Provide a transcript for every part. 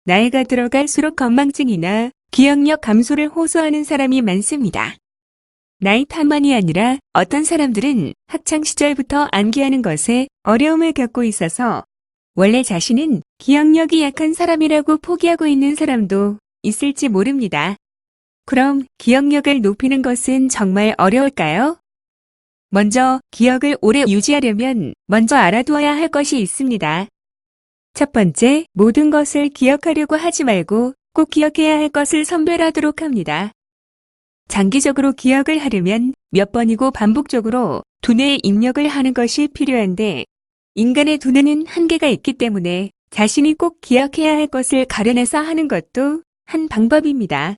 나이가 들어갈수록 건망증이나 기억력 감소를 호소하는 사람이 많습니다. 나이 탓만이 아니라 어떤 사람들은 학창 시절부터 암기하는 것에 어려움을 겪고 있어서 원래 자신은 기억력이 약한 사람이라고 포기하고 있는 사람도 있을지 모릅니다. 그럼 기억력을 높이는 것은 정말 어려울까요? 먼저 기억을 오래 유지하려면 먼저 알아두어야 할 것이 있습니다. 첫 번째, 모든 것을 기억하려고 하지 말고 꼭 기억해야 할 것을 선별하도록 합니다. 장기적으로 기억을 하려면 몇 번이고 반복적으로 두뇌에 입력을 하는 것이 필요한데 인간의 두뇌는 한계가 있기 때문에 자신이 꼭 기억해야 할 것을 가려내서 하는 것도 한 방법입니다.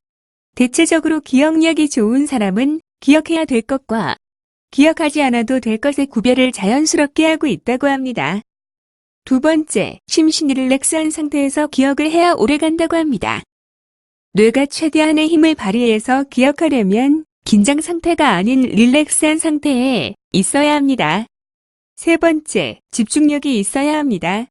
대체적으로 기억력이 좋은 사람은 기억해야 될 것과 기억하지 않아도 될 것의 구별을 자연스럽게 하고 있다고 합니다. 두 번째, 심신이 릴렉스한 상태에서 기억을 해야 오래간다고 합니다. 뇌가 최대한의 힘을 발휘해서 기억하려면 긴장 상태가 아닌 릴렉스한 상태에 있어야 합니다. 세 번째, 집중력이 있어야 합니다.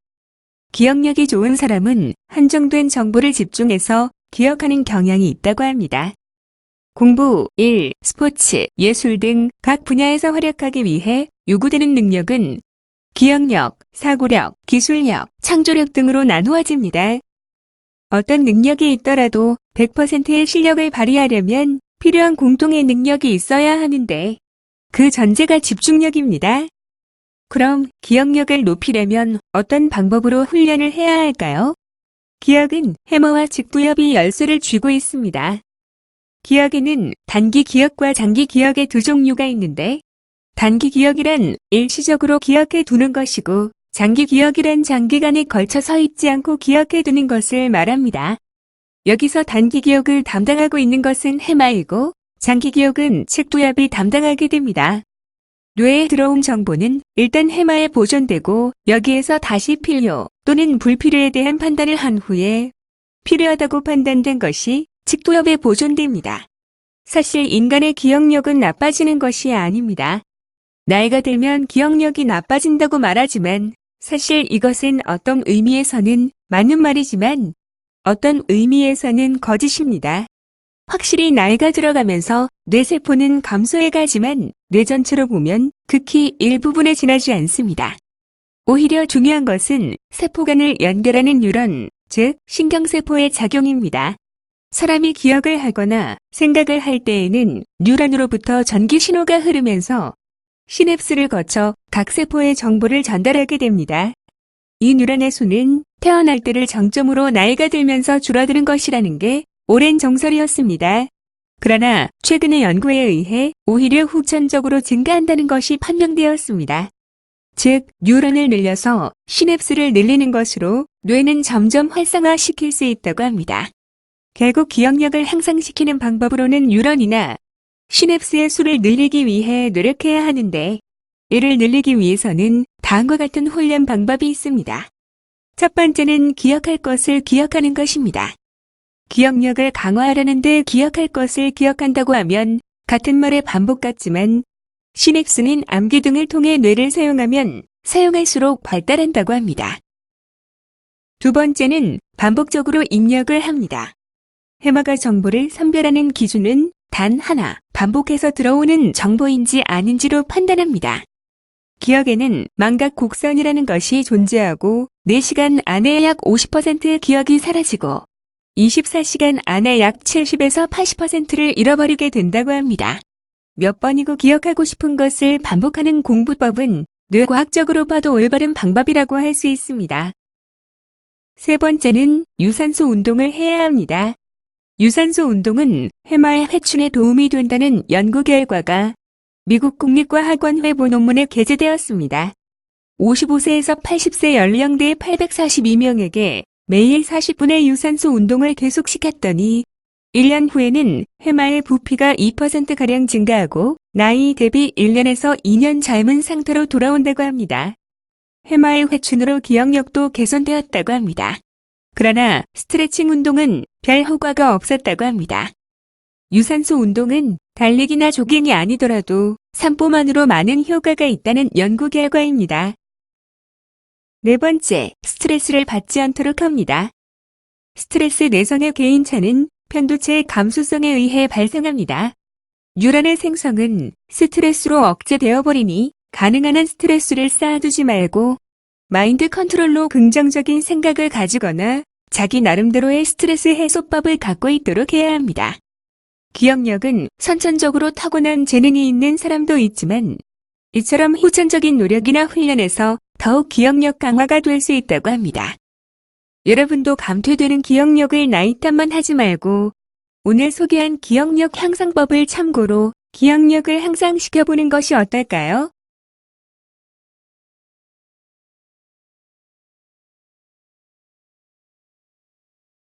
기억력이 좋은 사람은 한정된 정보를 집중해서 기억하는 경향이 있다고 합니다. 공부, 일, 스포츠, 예술 등 각 분야에서 활약하기 위해 요구되는 능력은 기억력, 사고력, 기술력, 창조력 등으로 나누어집니다. 어떤 능력이 있더라도 100%의 실력을 발휘하려면 필요한 공통의 능력이 있어야 하는데 그 전제가 집중력입니다. 그럼 기억력을 높이려면 어떤 방법으로 훈련을 해야 할까요? 기억은 해머와 직두엽이 열쇠를 쥐고 있습니다. 기억에는 단기 기억과 장기 기억의 두 종류가 있는데 단기 기억이란 일시적으로 기억해 두는 것이고 장기 기억이란 장기간에 걸쳐서 잊지 않고 기억해 두는 것을 말합니다. 여기서 단기 기억을 담당하고 있는 것은 해마이고 장기 기억은 책두엽이 담당하게 됩니다. 뇌에 들어온 정보는 일단 해마에 보존되고 여기에서 다시 필요 또는 불필요에 대한 판단을 한 후에 필요하다고 판단된 것이 책두엽에 보존됩니다. 사실 인간의 기억력은 나빠지는 것이 아닙니다. 나이가 들면 기억력이 나빠진다고 말하지만 사실 이것은 어떤 의미에서는 맞는 말이지만 어떤 의미에서는 거짓입니다. 확실히 나이가 들어가면서 뇌세포는 감소해 가지만 뇌 전체로 보면 극히 일부분에 지나지 않습니다. 오히려 중요한 것은 세포 간을 연결하는 뉴런, 즉 신경세포의 작용입니다. 사람이 기억을 하거나 생각을 할 때에는 뉴런으로부터 전기 신호가 흐르면서 시냅스를 거쳐 각 세포에 정보를 전달하게 됩니다. 이 뉴런의 수는 태어날 때를 정점으로 나이가 들면서 줄어드는 것이라는 게 오랜 정설이었습니다. 그러나 최근의 연구에 의해 오히려 후천적으로 증가한다는 것이 판명되었습니다. 즉, 뉴런을 늘려서 시냅스를 늘리는 것으로 뇌는 점점 활성화시킬 수 있다고 합니다. 결국 기억력을 향상시키는 방법으로는 뉴런이나 시냅스의 수를 늘리기 위해 노력해야 하는데 이를 늘리기 위해서는 다음과 같은 훈련 방법이 있습니다. 첫 번째는 기억할 것을 기억하는 것입니다. 기억력을 강화하려는데 기억할 것을 기억한다고 하면 같은 말의 반복 같지만 시냅스는 암기 등을 통해 뇌를 사용하면 사용할수록 발달한다고 합니다. 두 번째는 반복적으로 입력을 합니다. 해마가 정보를 선별하는 기준은 단 하나, 반복해서 들어오는 정보인지 아닌지로 판단합니다. 기억에는 망각 곡선이라는 것이 존재하고 4시간 안에 약 50%의 기억이 사라지고 24시간 안에 약 70에서 80%를 잃어버리게 된다고 합니다. 몇 번이고 기억하고 싶은 것을 반복하는 공부법은 뇌과학적으로 봐도 올바른 방법이라고 할 수 있습니다. 세 번째는 유산소 운동을 해야 합니다. 유산소 운동은 해마의 회춘에 도움이 된다는 연구 결과가 미국 국립과학원회보 논문에 게재되었습니다. 55세에서 80세 연령대 842명에게 매일 40분의 유산소 운동을 계속시켰더니 1년 후에는 해마의 부피가 2%가량 증가하고 나이 대비 1년에서 2년 젊은 상태로 돌아온다고 합니다. 해마의 회춘으로 기억력도 개선되었다고 합니다. 그러나 스트레칭 운동은 별 효과가 없었다고 합니다. 유산소 운동은 달리기나 조깅이 아니더라도 산보만으로 많은 효과가 있다는 연구 결과입니다. 네 번째, 스트레스를 받지 않도록 합니다. 스트레스 내성의 개인차는 편도체의 감수성에 의해 발생합니다. 뉴런의 생성은 스트레스로 억제되어 버리니 가능한 한 스트레스를 쌓아두지 말고 마인드 컨트롤로 긍정적인 생각을 가지거나 자기 나름대로의 스트레스 해소법을 갖고 있도록 해야 합니다. 기억력은 선천적으로 타고난 재능이 있는 사람도 있지만 이처럼 후천적인 노력이나 훈련에서 더욱 기억력 강화가 될 수 있다고 합니다. 여러분도 감퇴되는 기억력을 나이 탓만 하지 말고 오늘 소개한 기억력 향상법을 참고로 기억력을 향상시켜보는 것이 어떨까요?